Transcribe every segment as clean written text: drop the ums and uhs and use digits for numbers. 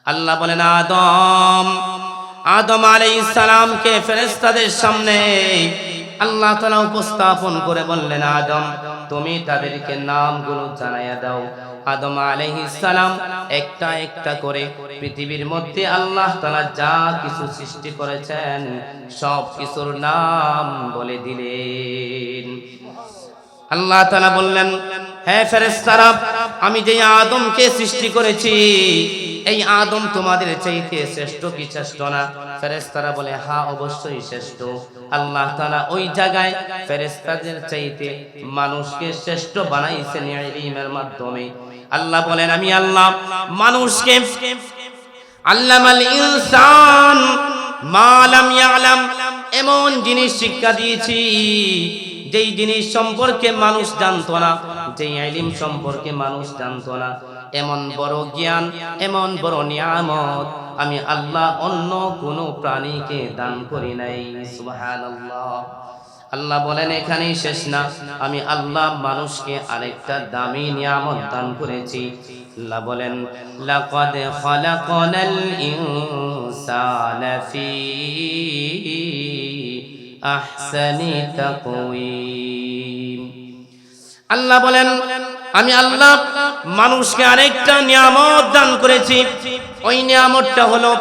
আল্লাহ বলেন, আদম আদম আলাইহিস সালামকে ফেরেশতাদের সামনে আল্লাহ তাআলা উপস্থাপন করে বললেন, আদম তুমি তাদেরকে নামগুলো জানাইয়া দাও। আদম আলাইহিস সালাম একটা একটা করে পৃথিবীর মধ্যে আল্লাহ তাআলা যা কিছু সৃষ্টি করেছেন সব কিছুর নাম বলে দিলেন। আল্লাহ তাআলা বললেন, হে ফেরেশতারা, আমি যে আদমকে সৃষ্টি করেছি এই আদম তোমাদের চাইতে শ্রেষ্ঠ কি শ্রেষ্ঠ না? ফেরেশতারা বলে, হ্যাঁ অবশ্যই শ্রেষ্ঠ। আল্লাহ তাআলা ওই জায়গায় ফেরেশতাদের চাইতে মানুষকে শ্রেষ্ঠ বানাইছেন ইলমের মাধ্যমে। আল্লাহ বলেন, আমি আল্লাহ মানুষকে আল্লামাল ইনসান মা লাম ইয়ালাম এমন জিনিস শিক্ষা দিয়েছি যেই জিনিস সম্পর্কে মানুষ জানতো না, যেই ইলম সম্পর্কে মানুষ জানতো না। এমন বড় জ্ঞান, এমন বড় নিয়ামত আমি আল্লাহ অন্য কোনো প্রাণীকে দান করি নাই। সুবহানাল্লাহ। আল্লাহ বলেন, এখানেই শেষ না, আমি আল্লাহ মানুষকে আরেকটা দামি নিয়ামত দান করেছি। আল্লাহ বলেন, লাকাদ খালাকনাল ইনসানা ফি আহসানি তাকওয়িম। আল্লাহ বলেন, আমি আল্লাহ মানুষকে আরেকটা নিয়ামত দান করেছি। ওই নিয়ামতটা হলো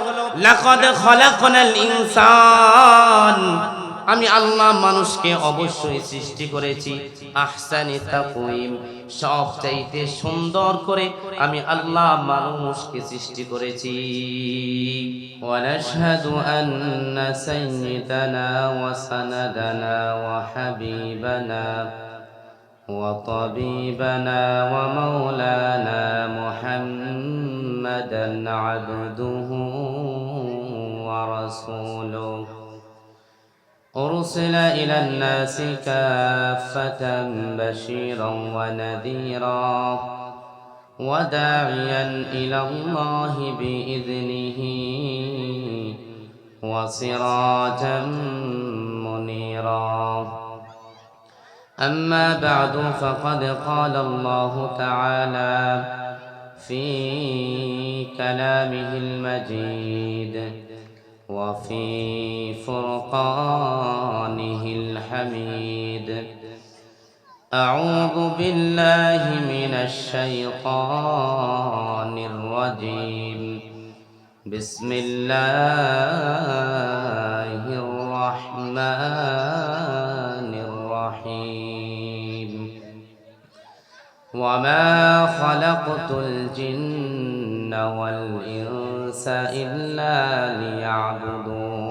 লাকাদ খালাকনাল ইনসান, আমি আল্লাহ মানুষকে অবশ্যই সৃষ্টি করেছি আহসানি তাকওয়িম, সবচাইতে সুন্দর করে আমি আল্লাহ মানুষকে সৃষ্টি করেছি। ওয়া নাশহাদু আন্না সাইয়্যিদানা ওয়া সানাদানা ওয়া হাবিবানা ওয়া তাবিবানা ওয়া মাওলানা মুহাম্মাদান আবদুহু ওয়া রাসূলুহু أرسل إلى الناس كافة بشيرا ونذيرا وداعيا إلى الله بإذنه وسراجا منيرا. أما بعد فقد قال الله تعالى في كلامه المجيد وفي فرقانه الحميد. أعوذ بالله من الشيطان الرجيم. بسم الله الرحمن الرحيم. وما خلقت الجن والإنس إلا ليعبدون.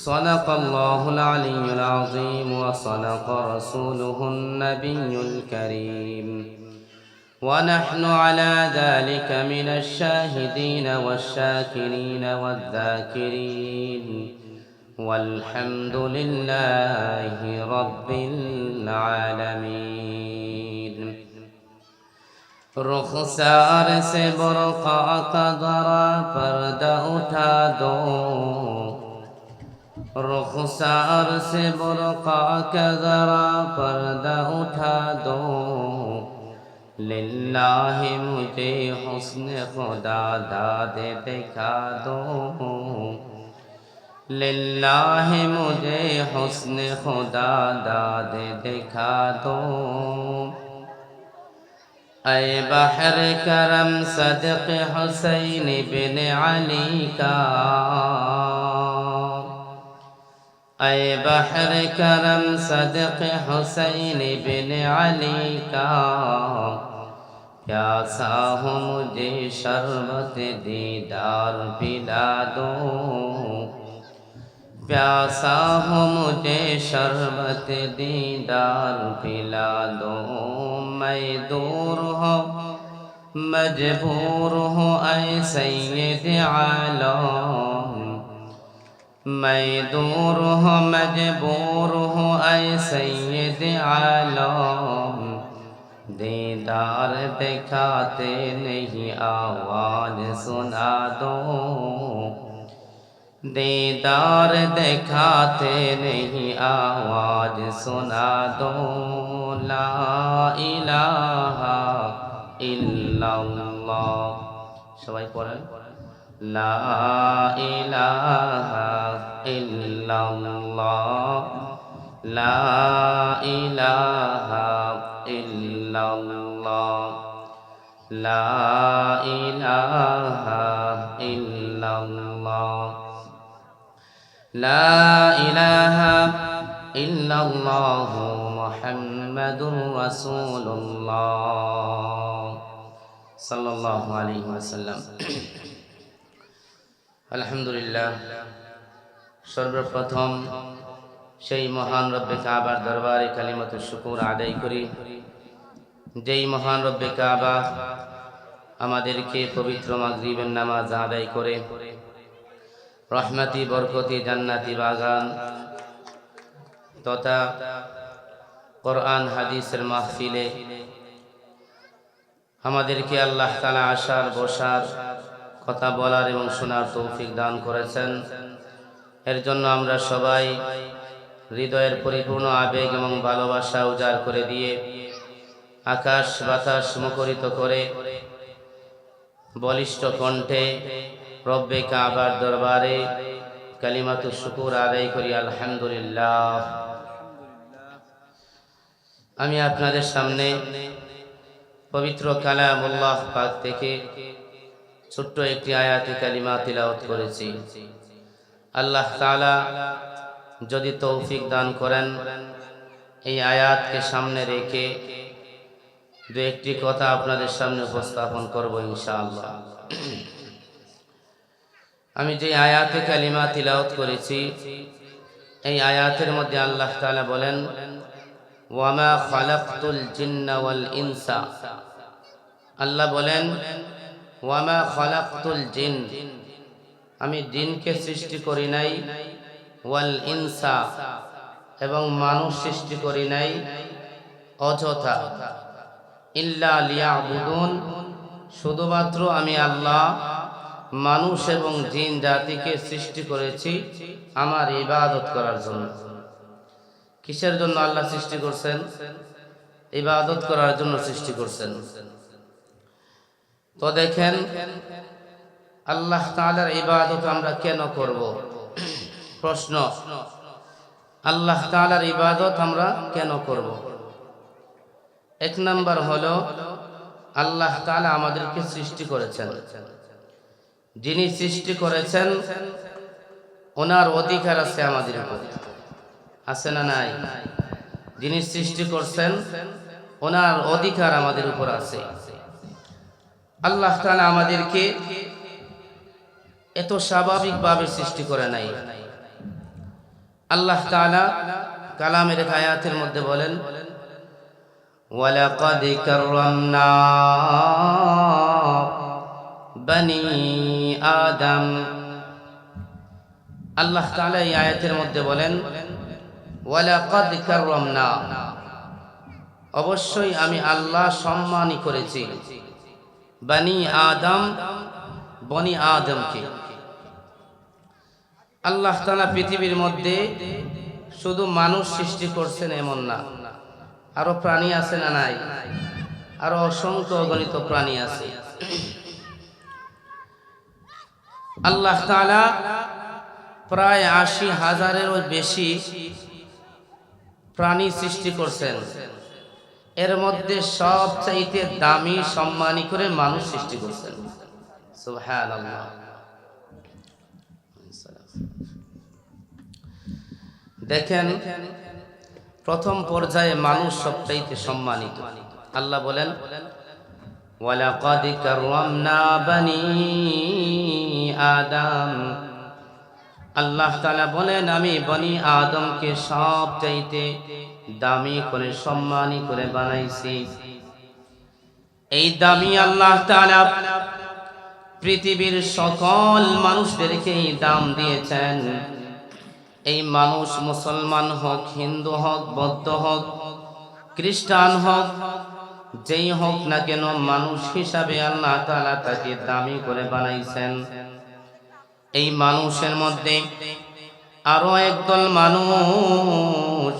صدق الله العلي العظيم وصدق رسوله النبي الكريم ونحن على ذلك من الشاهدين والشاكرين والذاكرين والحمد لله رب العالمين. रुखसार से बुरक़ा का ज़रा पर्दा उठा दो, रुखसार से बुरक़ा का ज़रा पर्दा उठा दो, लिल्लाहि मुझे हुस्न खुदा दादे दिखा दो, लिल्लाहि मुझे हुस्न खुदा दादे दिखा दो. ऐ बहर करम सदक़ हुसैन बिन अली का, ऐ बहर करम सदक़ हुसैन बिन अली का, प्यासा हूँ मुझे शरबत दीदार पिला दो, प्यासा हूँ मुझे शरबत दीदार पिला दो. मैं दूर हो मजबूर हूँ ऐ सैयद आलम, मैं दूर हूँ मजबूर हूँ ऐ सैयद आलम, दीदार दिखाते नहीं आवाज़ सुना दो, दीदार दिखाते नहीं आवाज़ सुना दो. ला इलाहा इल्लल्लाह ইল্লাল্লাহ। সবাই পড়েন, লা ইলাহা ইল্লাল্লাহ, লা ইলাহা ইল্লাল্লাহ, লা ইলাহা ইল্লাল্লাহ, লা ইলাহা ইল্লাল্লাহ মুহাম্মাদুর রাসূলুল্লাহ সাল্লাল্লাহু আলাইহি ওয়াসাল্লাম। আলহামদুলিল্লাহ, সর্বপ্রথম সেই মহান রব্বে কাবার দরবারে কালিমাতুশ শুকুর আদায় করি, যেই মহান রব্বে কাবা আমাদেরকে পবিত্র মাগরিবের নামাজ আদায় করে রহমতি বরকতি জান্নাতি বাগান তথা কোরআন হাদিসের মাহফিলে আমাদেরকে আল্লাহ তাআলা আসার বসার কথা বলার এবং শোনার তৌফিক দান করেছেন। এর জন্য আমরা সবাই হৃদয়ের পরিপূর্ণ আবেগ এবং ভালোবাসা উজাড় করে দিয়ে আকাশ বাতাস মুখরিত করে বলিষ্ঠ কণ্ঠে রব্বে কাবার দরবারে কালিমাতুশ শুকুর আদায় করি, আলহামদুলিল্লাহ। আমি আপনাদের সামনে পবিত্র কালামুল্লাহ পাক থেকে ছোট্ট একটি আয়াতে কালিমা তিলাওয়াত করেছি। আল্লাহ তাআলা যদি তৌফিক দান করেন, এই আয়াতকে সামনে রেখে দু একটি কথা আপনাদের সামনে উপস্থাপন করব ইনশাআল্লাহ। আমি যে আয়াতে কালিমা তিলাওয়াত করেছি, এই আয়াতের মধ্যে আল্লাহ তাআলা বলেন, ওয়ামা খালাকতুল জিন্না ওয়াল ইনসা। আল্লাহ বলেন, ওয়ামা খালাকতুল জিন, আমি জিনকে সৃষ্টি করি নাই, ওয়াল ইনসা, এবং মানুষ সৃষ্টি করি নাই অযথা, ইল্লা লিয়াবুদুন, শুধুমাত্র আমি আল্লাহ মানুষ এবং জিন জাতিকে সৃষ্টি করেছি আমার ইবাদত করার জন্য। কিসের জন্য আল্লাহ সৃষ্টি করছেন? ইবাদত করার জন্য সৃষ্টি করছেন। তো দেখেন, আল্লাহ তাআলার ইবাদত আমরা কেন করব? প্রশ্ন, আল্লাহ তাআলার ইবাদত আমরা কেন করব? এক নাম্বার হলো, আল্লাহ তাআলা আমাদেরকে সৃষ্টি করেছেন। যিনি সৃষ্টি করেছেন ওনার অধিকার আছে আমাদের উপর, আছে না নাই? যিনি সৃষ্টি করছেন ওনার অধিকার আমাদের উপর আছে। আল্লাহ তাআলা আমাদেরকে এত স্বাভাবিকভাবে সৃষ্টি করে নাই। আল্লাহ তাআলা কালামের এক আয়াতের মধ্যে বলেন, ওয়ালাকাদ কাররামনা বনি আদম। আল্লাহ তাআলা এই আয়াতের মধ্যে বলেন, ওয়ালাকাদ কাররামনা, অবশ্যই আমি আল্লাহ সম্মানী করেছি বনি আদম, বনি আদমকে। আল্লাহ তাআলা পৃথিবীর মধ্যে শুধু মানুষ সৃষ্টি করছেন এমন না, আরো প্রাণী আছে না নাই? আরো অসংখ্য অগণিত প্রাণী আছে। আল্লাহ তাআলা প্রায় ৮০,০০০-এরও বেশি প্রাণী সৃষ্টি করছেন। এর মধ্যে সবচাইতে দামি সম্মানী করে মানুষ সৃষ্টি করছেন। সুবহানাল্লাহ। দেখেন, প্রথম পর্যায়ে মানুষ সবচাইতে সম্মানিত। আল্লাহ বলেন, ওয়ালাকাদ কাররামনা বনি আদম। আল্লাহ তাআলা বলেন, আমি বনি আদমকে সবচাইতে দামি করে সম্মানী করে বানাইছি। এই দামি আল্লাহ তাআলা পৃথিবীর সকল মানুষদেরকে দাম দিয়েছেন। এই মানুষ মুসলমান হোক, হিন্দু হোক, বৌদ্ধ হোক, খ্রিস্টান হোক, যেই হোক না কেন, মানুষ হিসাবে আল্লাহ তাআলা তাকে দামি করে বানাইছেন। এই মানুষের মধ্যে আরো একদল মানুষ,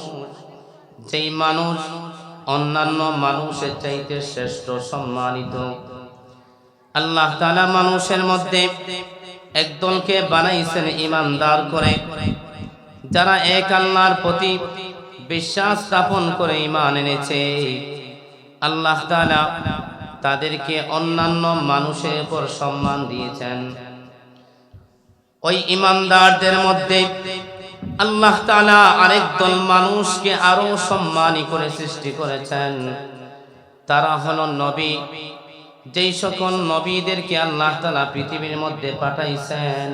যেই মানুষ অন্যান্য মানুষের চাইতে শ্রেষ্ঠ, সম্মানিত। আল্লাহ তাআলা মানুষের মধ্যে একদলকে বানাইছেন ঈমানদার করে, যারা এক আল্লাহর প্রতি বিশ্বাস স্থাপন করে ঈমান এনেছে। আল্লাহ তাআলা তাদেরকে অন্যান্য মানুষের উপর সম্মান দিয়েছেন। ওই ঈমানদারদের মধ্যে আল্লাহ তাআলা আরেক দল মানুষকে আরো সম্মানী করে সৃষ্টি করেছেন। তারা হলো নবী। যেই সকল নবীদেরকে আল্লাহ তাআলা পৃথিবীর মধ্যে পাঠাইছেন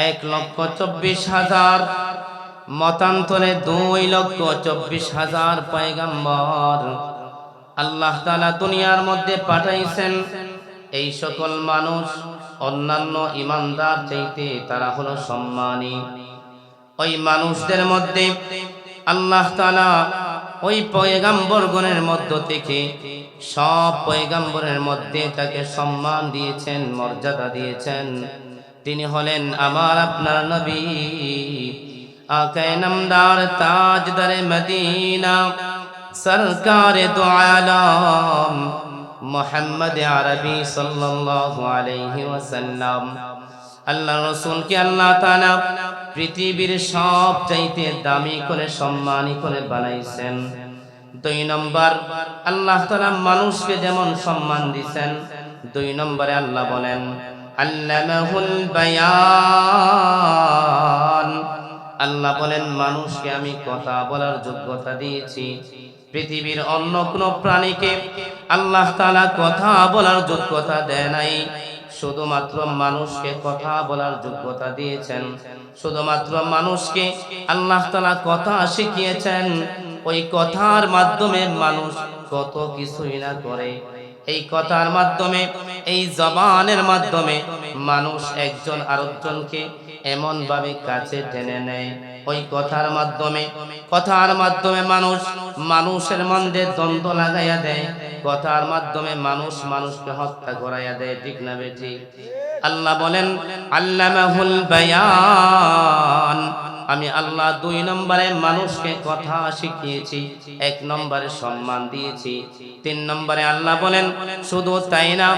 1,24,000, মতান্তরে 2,24,000 পয়গম্বর আল্লাহ তাআলা দুনিয়ার মধ্যে পাঠাইছেন। এই সকল মানুষ অন্যান্য ঈমানদার চাইতে তারা হলো সম্মানী। ওই মানুষদের মধ্যে আল্লাহ তাআলা ওই পয়গম্বরগণের মধ্য থেকে সব পয়গম্বরের মধ্যে তাকে সম্মান দিয়েছেন, মর্যাদা দিয়েছেন। তিনি হলেন আমার আপনার নবী, আকায়ে নামদার, তাজদারে মদিনা, সরকারে দো আলম, মুহাম্মদ আরবি সাল্লাল্লাহু আলাইহি ওয়াসাল্লাম। আল্লাহ রাসূলকে আল্লাহ তাআলা পৃথিবীর সব চাইতে দামি করে সম্মানী করে বানাইছেন। 2 নম্বর, আল্লাহ তাআলা মানুষকে যেমন সম্মান দিয়েছেন, 2 নম্বরে আল্লাহ বলেন আল্লামাহুল বায়ান। আল্লাহ বলেন মানুষকে আমি কথা বলার যোগ্যতা দিয়েছি। পৃথিবীর অন্য কোনো প্রাণীকে আল্লাহ তাআলা কথা বলার যোগ্যতা দেয় নাই, শুধুমাত্র মানুষকে কথা বলার যোগ্যতা দিয়েছেন। শুধুমাত্র মানুষকে আল্লাহ তাআলা কথা শিখিয়েছেন। ওই কথার মাধ্যমে মানুষ কত কিছুই না করে। এই কথার মাধ্যমে, এই জবানের মাধ্যমে মানুষ একজন আরেকজনকে এমন ভাবে কাছে টেনে নেয়। ওই কথার মাধ্যমে মানুষ মানুষের মধ্যে দ্বন্দ্ব লাগাইয়া দেয়। কথার মাধ্যমে মানুষ মানুষকে হত্যা করাইয়া দেয়। ঠিক না বেঠিক? আল্লাহ বলেন আল্লামাহুল বায়ান। আমি আল্লাহ 2 নম্বরে মানুষকে কথা শিখিয়েছি, 1 নম্বরে সম্মান দিয়েছি। 3 নম্বরে আল্লাহ বলেন শুধু তাই না,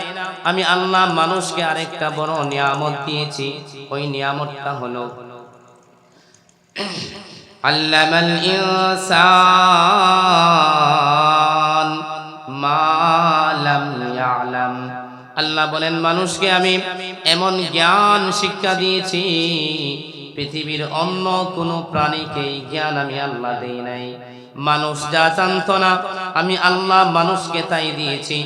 আমি আল্লাহ মানুষকে আরেকটা বড় নিয়ামত দিয়েছি। ওই নিয়ামতটা হলো আল্লামাল ইনসান মা লাম ইয়ালাম। আল্লাহ বলেন মানুষকে আমি এমন জ্ঞান শিক্ষা দিয়েছি, পৃথিবীর অন্য কোনো প্রাণীকে এই জ্ঞান আমি আল্লাহ দেই নাই। মানুষ যা জানতো না আমি আল্লাহ মানুষকে তাই দিয়েছি।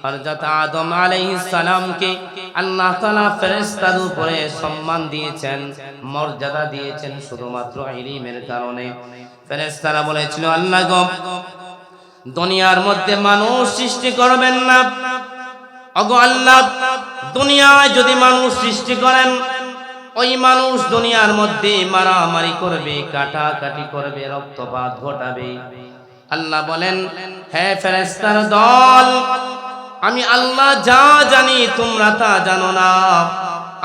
হযরত আদম আলাইহিস সালামকে আল্লাহ তাআলা ফেরেশতার উপরে সম্মান দিয়েছেন, মর্যাদা দিয়েছেন শুধুমাত্র ইলমের কারণে। ফেরেশতারা বলেছিল আল্লাহ গো, দুনিয়ার মধ্যে মানুষ সৃষ্টি করবেন না। ওগো আল্লাহ, দুনিয়ায় যদি মানুষ সৃষ্টি করেন, ওই মানুষ দুনিয়ার মধ্যে মারামারি করবে, কাটাকাটি করবে, রক্তপাত ঘটাবে। আল্লাহ বলেন হে ফেরেশতার দল, আমি আল্লাহ যা জানি তোমরা তা জানো না।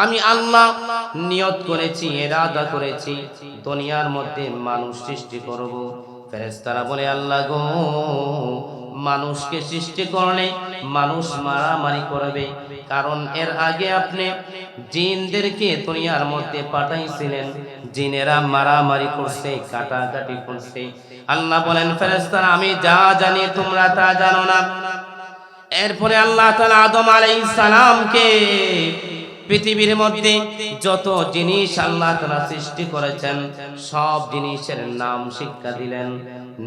আমি আল্লাহ নিয়ত করেছি, ইরাদা করেছি দুনিয়ার মধ্যে মানুষ সৃষ্টি করব। ফেরেশতারা বলে আল্লাহ গো, মানুষকে সৃষ্টি করলে মানুষ মারামারি করবে, কারণ এর আগে আপনি জিনদেরকে দুনিয়ার মধ্যে পাঠাইছিলেন, জিনেরা মারামারি করছে, কাটাকাটি করছে। আল্লাহ বলেন ফেরেশতারা আমি যা জানি তোমরা তা জানো না। এরপরে আল্লাহ তাআলা আদম আলাইহিস সালামকে পৃথিবীর মধ্যে যত জিনিস আল্লাহ তাআলা সৃষ্টি করেছেন সব জিনিসের নাম শিক্ষা দিলেন।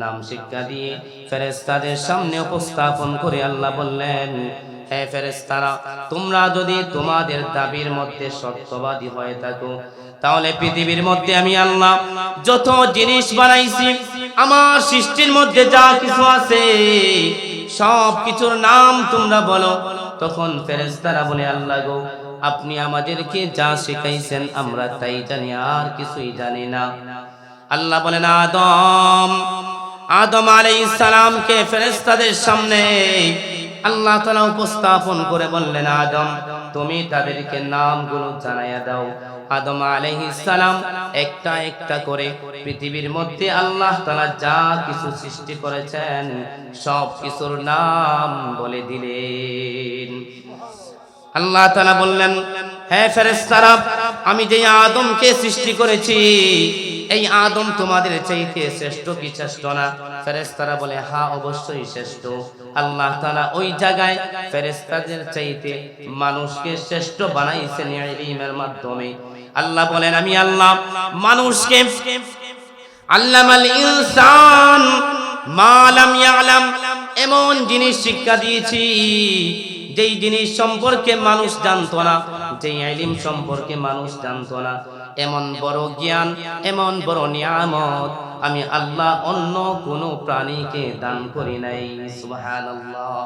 নাম শিক্ষা দিয়ে ফেরেশতাদের সামনে উপস্থাপন করে আল্লাহ বললেন হে ফেরেশতারা, তোমরা যদি তোমাদের দাবির মধ্যে সত্যবাদী হয়ে থাকো, তাহলে পৃথিবীর মধ্যে আমি আল্লাহ যত জিনিস বানাইছি, আমার সৃষ্টির মধ্যে যা কিছু আছে সব কিছুর নাম তোমরা বলো। তখন ফেরেশতারা বলে আল্লাহ গো, আপনি আমাদেরকে যা শিখাইছেন আমরা তাই জানি, আর কিছুই জানি না। আল্লাহ বলেন আদম আলাইহিস সালামকে ফেরেশতাদের সামনে আল্লাহ তাআলা উপস্থাপন করে বললেন আদম, তুমি তাদেরকে নামগুলো জানাইয়া দাও। আদম আলাইহিস সালাম একটা একটা করে পৃথিবীর মধ্যে আল্লাহ তাআলা যা কিছু সৃষ্টি করেছেন সব কিছুর নাম বলে দিলেন। আল্লাহ তাআলা বললেন, হে ফেরেশতারা, আমি যে আদমকে সৃষ্টি করেছি এই আদম তোমাদের চাইতে শ্রেষ্ঠ কি শ্রেষ্ঠ না? ফেরেশতারা বলে, হ্যাঁ অবশ্যই শ্রেষ্ঠ। আল্লাহ তাআলা ওই জায়গায় ফেরেশতাদের চাইতে মানুষকে শ্রেষ্ঠ বানাইছেন ইলমের মাধ্যমে। আল্লাহ বলেন, আমি আল্লাহ মানুষকে আল্লামাল ইনসান মা লাম ইয়ালাম, এমন জিনিস শিক্ষা দিয়েছি যেই জিনিস সম্পর্কে মানুষ জানতো না, যেই ইলম সম্পর্কে মানুষ জানতো না। এমন বড় জ্ঞান, এমন বড় নিয়ামত আমি আল্লাহ অন্য কোনো প্রাণীকে দান করি নাই। সুবহানাল্লাহ।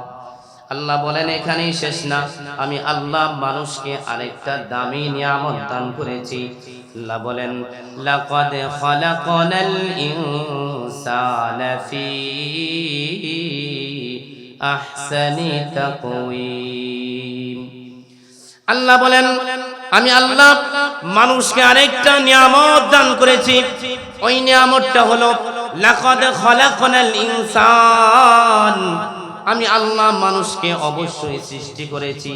আল্লাহ বলেন এখানেই শেষ না, আমি আল্লাহ মানুষকে আরেকটা দামি নিয়ামত দান করেছি। আল্লাহ বলেন, লাকাদ খালাকনাল ইনসানা ফি আহসানি তাকওয়িম। আল্লাহ বলেন, আমি আল্লাহ মানুষকে আরেকটা নিয়ামত দান করেছি। ওই নিয়ামতটা হলো লাকাদ খালাকনাল ইনসান, আমি আল্লাহ মানুষকে অবশ্যই সৃষ্টি করেছি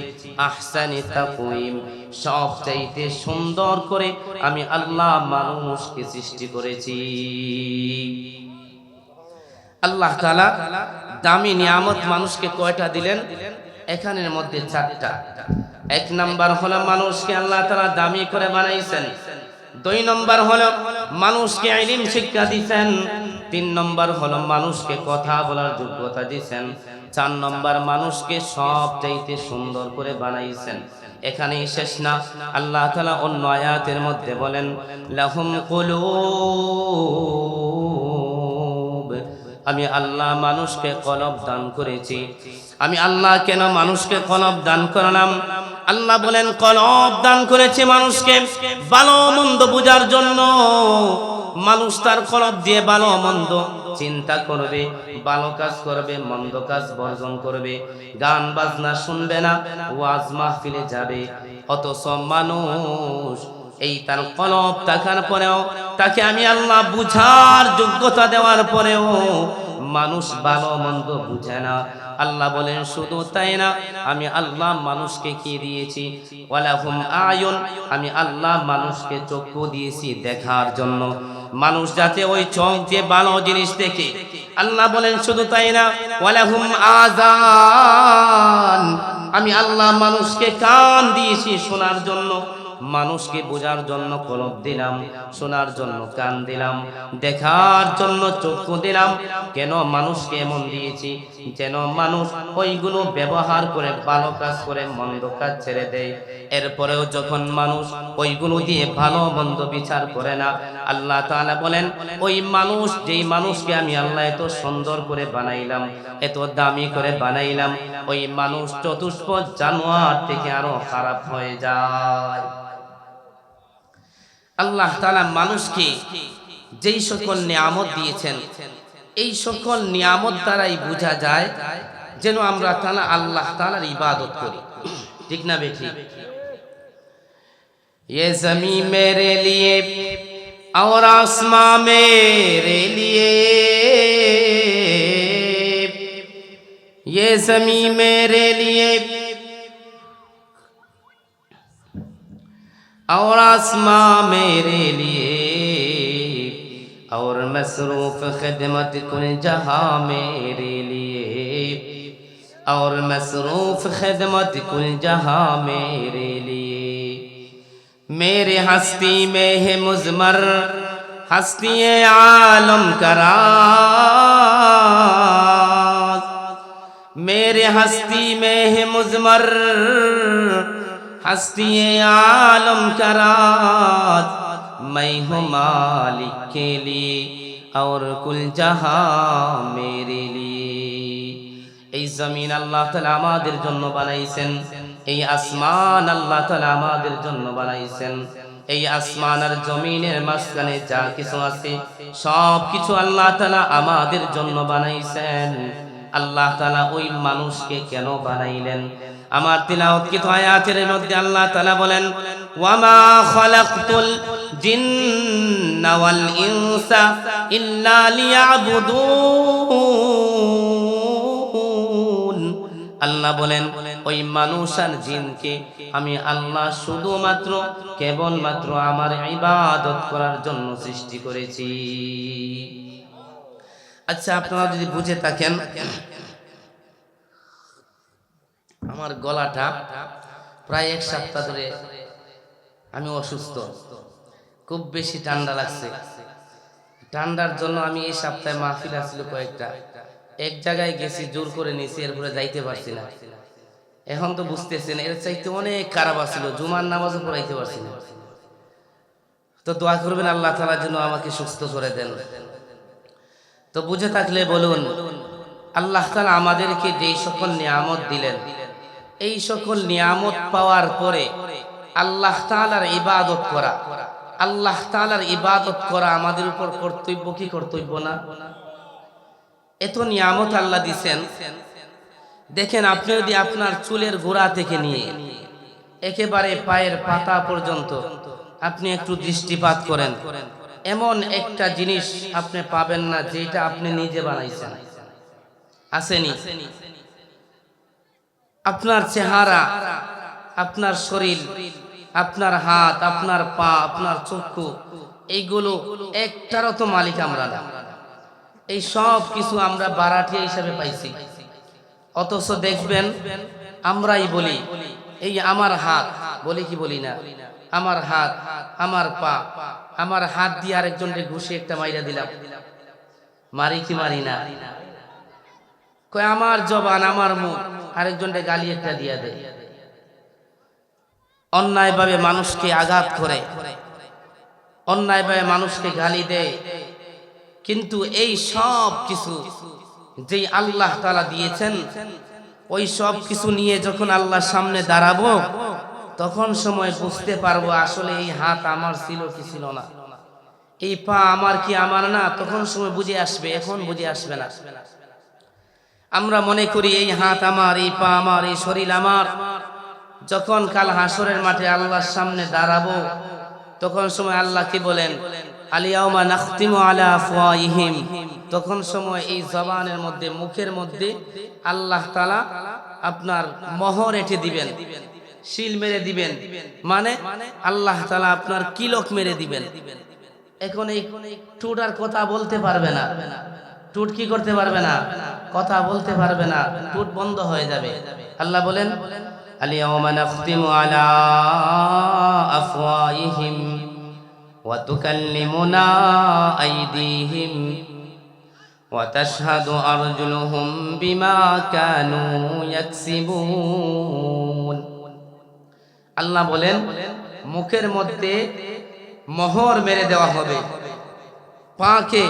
আহসানি তাকওয়িম, সবচাইতে সুন্দর করে আমি আল্লাহ মানুষকে সৃষ্টি করেছি। আল্লাহ তাআলা দামি নিয়ামত মানুষকে কয়টা দিলেন? এখানের মধ্যে 4টা। 1 নাম্বার হলো মানুষকে আল্লাহ তাআলা দামি করে বানাইছেন। 2 নাম্বার হলো মানুষকে ইলম শিক্ষা দিয়েছেন। 3 নাম্বার হলো মানুষকে কথা বলার যোগ্যতা দিয়েছেন। 4 নাম্বার মানুষকে সবচাইতে সুন্দর করে বানাইছেন। এখানেই শেষ না, আল্লাহ তাআলা অন্য আয়াতের মধ্যে বলেন, লাহুম কুলুব, আমি আল্লাহ মানুষকে কলব দান করেছি। আমি আল্লাহ কেন মানুষকে কলব দান করলাম? আল্লাহ বলেন, কলব দান করেছে মানুষকে ভালো মন্দ বুঝার জন্য। মানুষ তার কলব দিয়ে ভালো মন্দ চিন্তা করবে, ভালো কাজ করবে, মন্দ কাজ বর্জন করবে, গান বাজনা শুনবে না, ওয়াজ মাহফিলে যাবে। অথচ মানুষ এই তার কলব থাকার পরেও, তাকে আমি আল্লাহ বুঝার যোগ্যতা দেওয়ার পরেও মানুষ ভালো মন্দ বুঝে না। আল্লাহ বলেন শুধু তাই না, আমি আল্লাহ মানুষকে কি দিয়েছি? ওয়ালাহুম আয়ুন, আমি আল্লাহ মানুষকে চক্ষু দিয়েছি দেখার জন্য, মানুষ যাতে ওই চোখ দিয়ে ভালো জিনিস দেখে। আল্লাহ বলেন শুধু তাই না, ওয়ালাহুম আযান, আমি আল্লাহ মানুষকে কান দিয়েছি শোনার জন্য, মানুষকে বোঝার জন্য কলব দিলাম, শোনার জন্য কান দিলাম, দেখার জন্য চক্ষু দিলাম। কেন মানুষকে এমন দিয়েছি? যেন মানুষ ওইগুলো ব্যবহার করে ভালো কাজ করে মন্দ কাজ ছেড়ে দেয়। এরপরেও যখন মানুষ ওইগুলো দিয়ে ভালো মন্দ বিচার করে না, আল্লাহ তাআলা বলেন ওই মানুষ, যেই মানুষকে আমি আল্লাহ এত সুন্দর করে বানাইলাম, এত দামি করে বানাইলাম, ওই মানুষ চতুষ্পদ জানোয়ার থেকে আরো খারাপ হয়ে যায়। আল্লাহ তাআলা মানুষকে যেই সকল নিয়ামত দিয়েছেন, এই সকল নিয়ামত দ্বারাই বোঝা যায় যেন আমরা আল্লাহ তাআলার ইবাদত করি। ঠিক না বেঠিক? ये ज़मीं मेरे लिए और आसमां मेरे लिए, ये ज़मीं मेरे लिए और आसमां मेरे लिए, और मसरूफ खिदमत कुल जहां मेरे लिए, और मसरूफ खिदमत कुल जहां मेरे लिए। मेरे हस्ती में है मुज़मर हस्ती आलम का राज, मेरे हस्ती में है मुज़मर हस्ती आलम का राज, मैं हूँ मालिक के लिए और कुल जहां मेरे लिए। এই জমিন আল্লাহ তাআলা আমাদের জন্য বানাইছেন, এই আসমান আল্লাহ তাআলা আমাদের জন্য বানাইছেন। এই আসমান আর জমিনের মাঝখানে যা কিছু আছে সব কিছু আল্লাহ তাআলা আমাদের জন্য বানাইছেন। আল্লাহ তাআলা ওই মানুষকে কেন বানাইলেন? আমার তিলাওয়াতকৃত আয়াতের মধ্যে আল্লাহ তাআলা বলেন, ওয়ামা খালাকতুল জিন্না ওয়াল ইনসা ইল্লা লিয়াবুদুন। আল্লাহ বলেন ওই মানুষ আর জিনকে আমি আল্লাহ শুধুমাত্র কেবলমাত্র আমার ইবাদত করার জন্য সৃষ্টি করেছি। আচ্ছা, আপনারা যদি বুঝে থাকেন, আমার গলাটা প্রায় 1 সপ্তাহ ধরে আমি অসুস্থ, খুব বেশি ঠান্ডা লাগছে। ঠান্ডার জন্য আমি এই সপ্তাহে মাহফিল আসছিল কয়েকটা, এক জায়গায় গেছি, জোর করে নিয়েছি, এরপরে যাইতে পারছি না। এখন তো বুঝতেছেন এর চাইতে অনেক খারাপ আছিল, জুমার নামাজও পড়াইতে পারছি না। তো দোয়া করবেন আল্লাহ তাআলা যেন আমাকে সুস্থ করে দেন। তো বুঝে থাকলে বলুন, আল্লাহ তাআলা আমাদেরকে যেই সকল নিয়ামত দিলেন, এই সকল নিয়ামত পাওয়ার পরে আল্লাহ তাআলার ইবাদত করা, আল্লাহ তাআলার ইবাদত করা আমাদের উপর কর্তব্য কি কর্তব্য না? এত নিয়ামত আল্লাহ দিছেন, দেখেন আপনি যদি আপনার চুলের গোড়া থেকে নিয়ে একেবারে পায়ের পাতা পর্যন্ত আপনি একটু দৃষ্টিপাত করেন, এমন একটা জিনিস আপনি পাবেন না যেটা আপনি নিজে বানাইছেন। আসেনি? আপনার চেহারা, আপনার শরীর, আপনার হাত, আপনার পা, আপনার চক্ষু, এইগুলো একটারও তো মালিক আমরা না। এই সব কিছু আমরা বারাটিয়া হিসাবে পাইছি। অথচ দেখবেন আমরাই বলি এই আমার হাত, বলি কি বলি না? আমার হাত, আমার পা, আমার হাত দিয়ে আরেকজনকে ঘুষে একটা মাইরা দিলাম, মারি কি মারি না? কয় আমার জবান, আমার মুখ, আরেকজনকে গালি একটা দিয়া দেয়, অন্যায়ভাবে মানুষকে আঘাত করে, অন্যায়ভাবে মানুষকে গালি দেয়। কিন্তু এই সব কিছু যেই আল্লাহ তাআলা দিয়েছেন, ওই সব কিছু নিয়ে যখন আল্লাহর সামনে দাঁড়াবো, তখন সময় বুঝতে পারবো আসলে এই হাত আমার ছিল কি ছিল না, এই পা আমার কি আমার না। তখন সময় বুঝে আসবে, এখন বুঝে আসবে না। আমরা মনে করি এই হাত আমার, এই পা আমার, এই শরীর আমার। যখন কাল হাসরের মাঠে আল্লাহর সামনে দাঁড়াবো, তখন সময় আল্লাহ কি বলেন? আলিয়াউমা নাখতিমু আলা আফওয়াহিহিম। তখন সময় এই জবানের মধ্যে, মুখের মধ্যে আল্লাহ তাআলা আপনার মোহর এঁটে দিবেন, শিল মেরে দিবেন, মানে আল্লাহ তাআলা আপনার কিলক মেরে দিবেন। এখন এই টুট আর কথা বলতে পারবে না। টুট কি করতে পারবে না? কথা বলতে পারবে না, টুট বন্ধ হয়ে যাবে। আল্লাহ বলেন আলিয়াউমা নাখতিমু আলা আফওয়াহিহিম ওয়া তুকাল্লিমুনা আইদিহিম ওয়া তাশহাদু আরজুলুহুম বিমা কানু ইয়াকসিবুন। আল্লাহ বলেন মুখের মধ্যে মোহর মেরে দেওয়া হবে, পাকে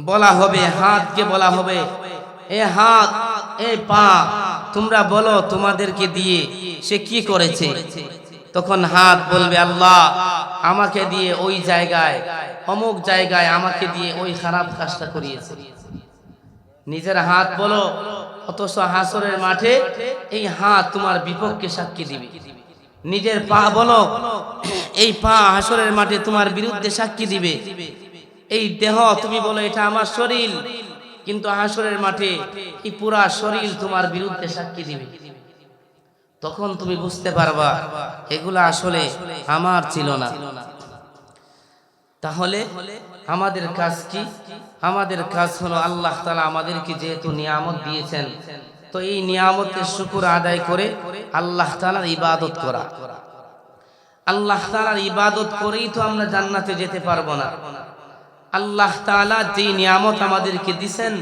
বলা হবে, হাতকে বলা হবে, এ হাত, এ পা, তোমরা বলো তোমাদেরকে দিয়ে সে কি করেছে। তখন হাত বলবে আল্লাহ আমাকে দিয়ে ওই জায়গায়, অমুক জায়গায় আমাকে দিয়ে ওই খারাপ কাজটা করিয়েছে। নিজের হাত বলো, অথচ হাসরের মাঠে এই হাত তোমার বিপক্ষে সাক্ষী দিবে। নিজের পা বলো, এই পা হাসরের মাঠে তোমার বিরুদ্ধে সাক্ষী দিবে। এই দেহ তুমি বলো এটা আমার শরীর, কিন্তু হাসরের মাঠে এই পুরা শরীর তোমার বিরুদ্ধে সাক্ষী দিবে। তখন তুমি বুঝতে পারবা এগুলা আসলে আমার ছিল না। তাহলে আমাদের কাজ কি? আমাদের কাজ হলো আল্লাহ তাআলা আমাদেরকে যেহেতু নিয়ামত দিয়েছেন, তো এই নিয়ামতের শুকর আদায় করে আল্লাহ তাআলার ইবাদত করা। আল্লাহ তাআলার ইবাদত করেই তো আমরা জান্নাতে যেতে পারবো না। আল্লাহ তাআলা যে নিয়ামত আমাদেরকে দিবেন,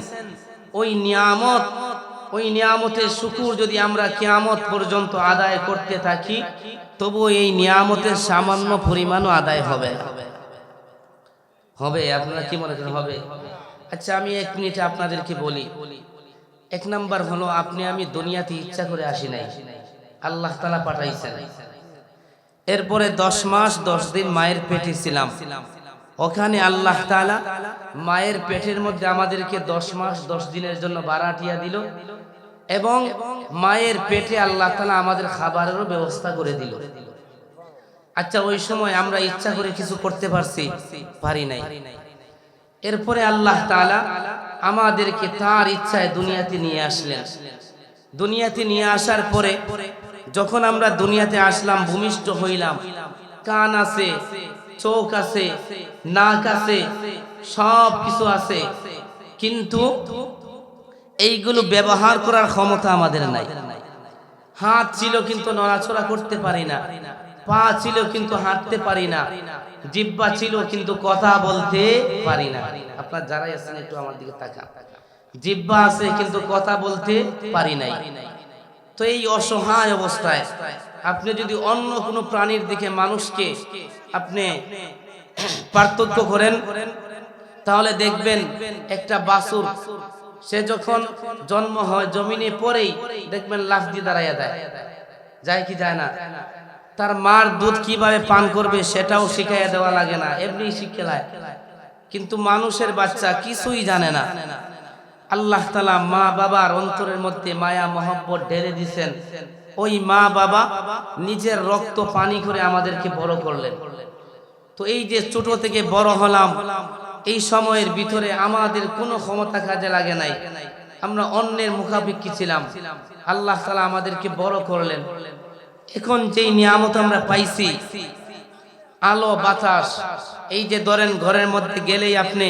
ওই নিয়ামতের শুকর যদি আমরা কিয়ামত পর্যন্ত আদায় করতে থাকি, তবু এই নিয়ামতের সামান্য পরিমাণও আদায় হবে না। হবে? আপনারা কি মনে করেন হবে? আচ্ছা, আমি 1 মিনিটে আপনাদেরকে বলি। 1 নাম্বার হলো, আপনি আমি দুনিয়াতে ইচ্ছা করে আসি নাই, আল্লাহ তাআলা পাঠাইছেন। এরপরে 10 মাস 10 দিন মায়ের পেটে ছিলাম, ওখানে আল্লাহ তাআলা মায়ের পেটের মধ্যে আমাদেরকে 10 মাস 10 দিনের জন্য বারাটিয়া দিল, এবং মায়ের পেটে আল্লাহ তাআলা আমাদের খাবারেরও ব্যবস্থা করে দিল। আচ্ছা, ওই সময় আমরা ইচ্ছা করে কিছু করতে পারছি? পারি নাই। এরপরে আল্লাহ তাআলা আমাদেরকে তার ইচ্ছায় দুনিয়াতে নিয়ে আসলেন। দুনিয়াতে নিয়ে আসার পরে যখন আমরা দুনিয়াতে আসলাম, ভূমিষ্ঠ হইলাম, কান আছে, চোখ আছে, নাক আছে, সব কিছু আছে, কিন্তু এইগুলো ব্যবহার করার ক্ষমতা আমাদের নাই। হাত ছিল কিন্তু নড়াচড়া করতে পারি না, পা ছিল কিন্তু হাঁটতে পারি না, জিহ্বা ছিল কিন্তু কথা বলতে পারি না। আপনার যারাই আছেন একটু আমার দিকে তাকান, জিহ্বা আছে কিন্তু কথা বলতে পারি নাই। তো এই অসহায় অবস্থায় আপনি যদি অন্য কোনো প্রাণীর দিকে মানুষকে আপনি পার্থক্য করেন, তাহলে দেখবেন একটা বাছুর সে যখন জন্ম হয় জমিনে পড়েই দেখবেন লাফ দিয়ে দাঁড়াইয়া দেয়, যায় কি যায় না? তার মার দুধ কিভাবে পান করবে সেটাও শিখাইয়া দেওয়া লাগে না, এমনি শিখেলায়। কিন্তু মানুষের বাচ্চা কিছুই জানে না। আল্লাহ তাআলা মা বাবার অন্তরের মধ্যে মায়া মহব্বত ঢেলে দিয়েছেন। ওই মা বাবা নিজের রক্ত পানি করে আমাদেরকে বড় করলেন। তো এই যে ছোট থেকে বড় হলাম, এই সময়ের ভিতরে আমাদের কোনো ক্ষমতা কাজে লাগে নাই, আমরা অন্যের মুখাপেক্ষী ছিলাম। আল্লাহ তাআলা আমাদেরকে বড় করলেন। এখন যেই নিয়ামত আমরা পাইছি, আলো বাতাস, এই যে ধরেন ঘরের মধ্যে গেলেই আপনি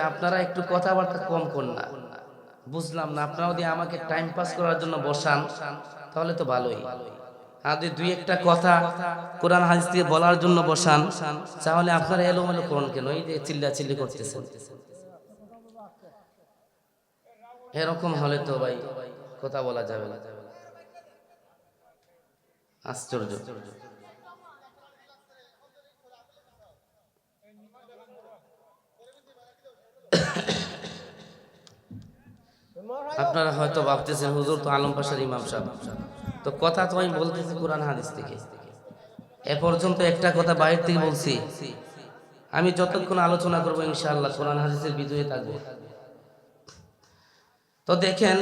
আপনারা একটু কথাবার্তা কম করুন না, বুঝলাম না। আপনারা যদি আমাকে টাইম পাস করার জন্য বসান তাহলে তো ভালোই, আর যদি দুই একটা কথা কোরআন হাদিস থেকে বলার জন্য বসান তাহলে আপনারা এলোমেলো করুন কেন? এই যে চিল্লাচিল্লি করতেছেন, এরকম হলে তো ভাই কথা বলা যাবে না। আশ্চর্য। আপনারা হয়তো ভাবতেছেন হুজুর তো আলম পাশার ইমাম সাহেব, তো কথা তো আমি বলতেছি কোরআন হাদিস থেকে। এ পর্যন্ত একটা কথা বাইরে থেকে বলছি, আমি যতক্ষণ আলোচনা করবো ইনশাআল্লাহ কোরআন হাদিসের বিজয়ী থাকবো। তো দেখেন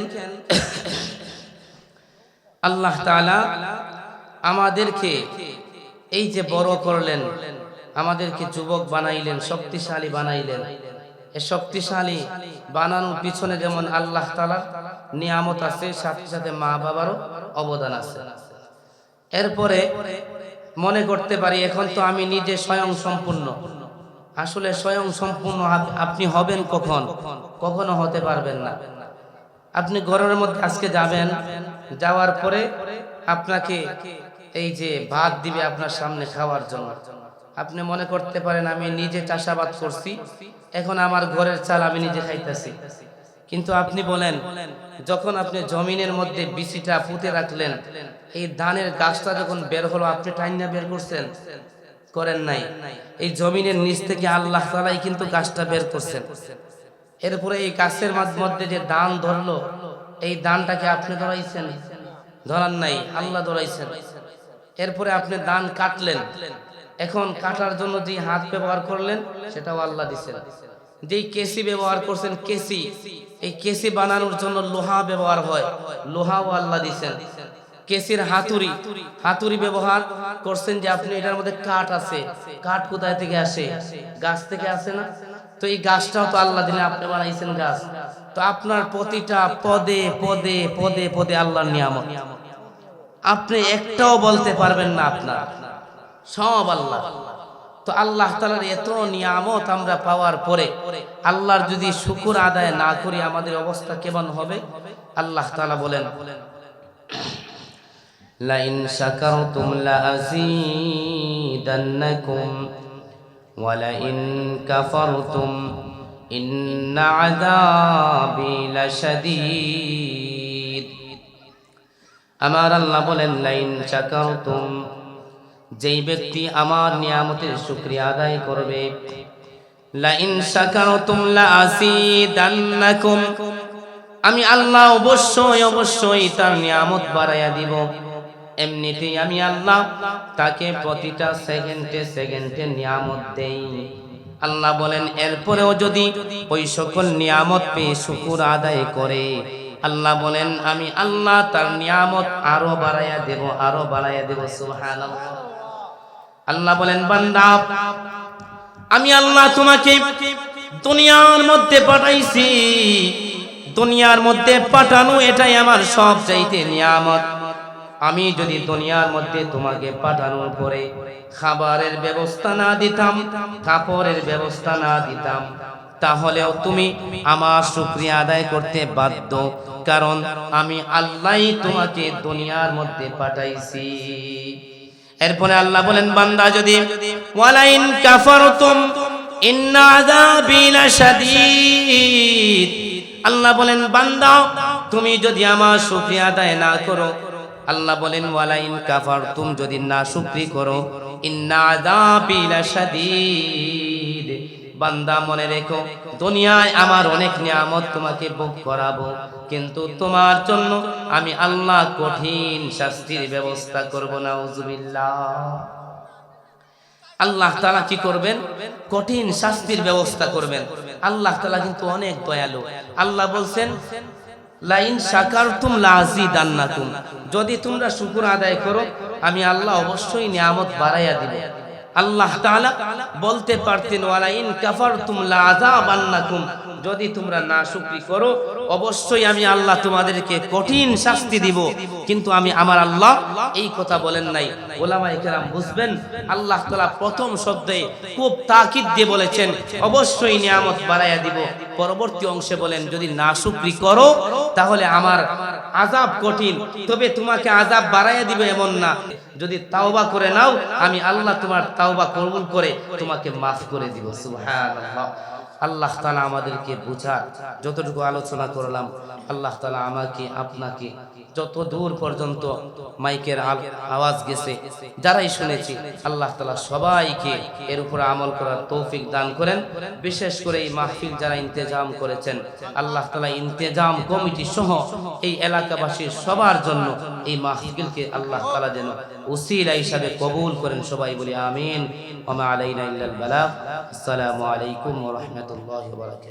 আল্লাহ তাআলা আমাদেরকে এই যে বড় করলেন, আমাদেরকে যুবক বানাইলেন, শক্তিশালী বানাইলেন। এই শক্তিশালী বানানোর পিছনে যেমন আল্লাহ তাআলার নিয়ামত আছে, সাথে সাথে মা বাবারও অবদান আছে। এরপরে মনে করতে পারি এখন তো আমি নিজে স্বয়ং সম্পূর্ণ। আসলে স্বয়ং সম্পূর্ণ আপনি হবেন কখন? কখনো হতে পারবেন না। আপনি ঘরের মধ্যে আজকে যাবেন, যাওয়ার পরে আপনাকে এই যে ভাত দিবে আপনার সামনে খাওয়ার জন্য, আপনি মনে করতে পারেন আমি নিজে চাষাবাদ করছি, এখন আমার ঘরের চাল আমি নিজে খাইতেছি। কিন্তু আপনি বলেন, যখন আপনি জমিনের মধ্যে বিচিটা পুঁতে রাখলেন, এই ধানের গাছটা যখন বের হলো, আপনি টাইনা বের করছেন? করেন নাই। এই জমিনের নিচ থেকে আল্লাহ তাআলাই কিন্তু গাছটা বের করছেন। এরপরে এই গাছের মধ্যে যে দান ধরলো, এই দানটাকে আপনি ধরাইছেন? ধরান নাই, আল্লাহ ধরাইছেন। এরপরে আপনি দান কাটলেন, এখন কাটার জন্য যে হাত ব্যবহার করলেন সেটাও আল্লাহ দিছেন। যেই কেসি ব্যবহার করছেন, কেসি, এই কেসি বানানোর জন্য লোহা ব্যবহার হয়, লোহাও আল্লাহ দিছেন। কেসির হাতুড়ি, হাতুড়ি ব্যবহার করছেন যে আপনি এটার মধ্যে কাঠ আছে, কাঠ কোথায় থেকে আসে? গাছ থেকে আসে না? তো এই গাছটাও তো আল্লাহ দিলে, আপনি বানাইছেন গাছ। তো আপনার প্রতিটা পদে পদে পদে পদে আল্লাহর নিয়ামত, আপনি একটাও বলতে পারবেন না আপনার, সব আল্লাহ। তো আল্লাহ তাআলার এত নিয়ামত আমরা পাওয়ার পরে আল্লাহর যদি শুকর আদায় না করি আমাদের অবস্থা কেমন হবে? আল্লাহ তাআলা বলেন, লা ইন শাকারতুম লা আযীদান্নাকুম ওয়া লা ইন কাফারতুম ইন্না আযাবি লাশাদীদ। আমার আল্লাহ বলেন, লা ইন শাকারতুম, যেই ব্যক্তি আমার নিয়ামতের শুকরিয়া আদায় করবে, লা ইন শাকারতুম লা আযীদান্নাকুম, আমি আল্লাহ অবশ্যই অবশ্যই তার নিয়ামত বাড়াইয়া দিব। এমনিতেই আমি আল্লাহ তাকে প্রতিটা সেকেন্ডে সেকেন্ডে নিয়ামত দেই। আল্লাহ বলেন, এরপরেও যদি ওই সকল নিয়ামত পেয়ে শুকর আদায় করে, আল্লাহ বলেন আমি আল্লাহ তার নিয়ামত আরো বাড়াইয়া দেব, আরো বাড়াইয়া দেব। সুবহানাল্লাহ। আল্লাহ বলেন, বান্দা আমি আল্লাহ তোমাকে দুনিয়ার মধ্যে পাঠাইছি, দুনিয়ার মধ্যে পাঠানো এটাই আমার সবচাইতে নিয়ামত। আমি যদি দুনিয়ার মধ্যে তোমাকে পাঠানোর পরে খাবারের ব্যবস্থা না দিতাম, কাপড়ের ব্যবস্থা না দিতাম, তাহলেও তুমি আমার শুকরিয়া আদায় করতে বাধ্য, কারণ আমি আল্লাহই তোমাকে দুনিয়ার মধ্যে পাঠাইছি। এরপরে আল্লাহ বলেন, বান্দা যদি ওয়ালাইন কাফারতুম ইন্না আযাবি লাশাদীদ, আল্লাহ বলেন বান্দা তুমি যদি আমার শুকরিয়া আদায় না করো, আল্লাহ বলেন ওয়ালাইন কাফারতুম, যদি না শুকরি করো, ইন্না আযাবি লাশাদীদ, বান্দা মনে রেখো দুনিয়ায় আমার অনেক নিয়ামত তোমাকে ভোগ করাবো, কিন্তু তোমার জন্য আমি আল্লাহ কঠিন শাস্তির ব্যবস্থা করব। নাউজুবিল্লাহ। আল্লাহ তাআলা কি করবেন? কঠিন শাস্তির ব্যবস্থা করবেন। আল্লাহ তাআলা কিন্তু অনেক দয়ালু। আল্লাহ বলছেন লাইন শাকারতুম লাযিদান্নাকুম, যদি তোমরা শুকর আদায় করো আমি আল্লাহ অবশ্যই নিয়ামত বাড়াইয়া দিব। আল্লাহ তাআলা বলতে পারতেন ওয়ালাইন কাফারতুম লাযাবান্নাকুম, যদি তোমরা নাশুকরি করো অবশ্যই আমি আল্লাহ তোমাদেরকে কঠিন শাস্তি দিব, কিন্তু আমি আমার আল্লাহ এই কথা বলেন নাই। উলামায়ে কেরাম বুঝবেন, আল্লাহ তাআলা প্রথম শব্দে খুব তাকিদ দিয়ে বলেছেন অবশ্যই নিয়ামত বাড়াইয়া দিব, পরবর্তী অংশে বলেন যদি নাশুকরি করো তাহলে আমার আযাব কঠিন, তবে তোমাকে আযাব বাড়াইয়া দিব এমন না, যদি তাওবা করে নাও আমি আল্লাহ তোমার তাওবা কবুল করে তোমাকে মাফ করে দিব। সুবহানাল্লাহ। আল্লাহ তাআলা আমাদেরকে বুঝার যতটুকু আলোচনা করলাম, আল্লাহ তাআলা আমাকে আপনাকে যত দূর পর্যন্ত মাইকের আওয়াজ গেছে যারাই শুনেছি, আল্লাহ তাআলা সবাইকে এর উপর আমল করার তৌফিক দান করেন। বিশেষ করে এই মাহফিল যারা ইন্তেজাম করেছেন, আল্লাহ তাআলা ইন্তেজাম কমিটি সহ এই এলাকাবাসীর সবার জন্য এই মাহফিলকে আল্লাহ তাআলা যেন উসিলা হিসাবে কবুল করেন। সবাই বলি আমিন। ওয়া মা আলাইনা ইল্লাল বালাগ। আসসালামু আলাইকুম ওয়া রাহমাতুল্লাহি ওয়া বারাকাতুহু।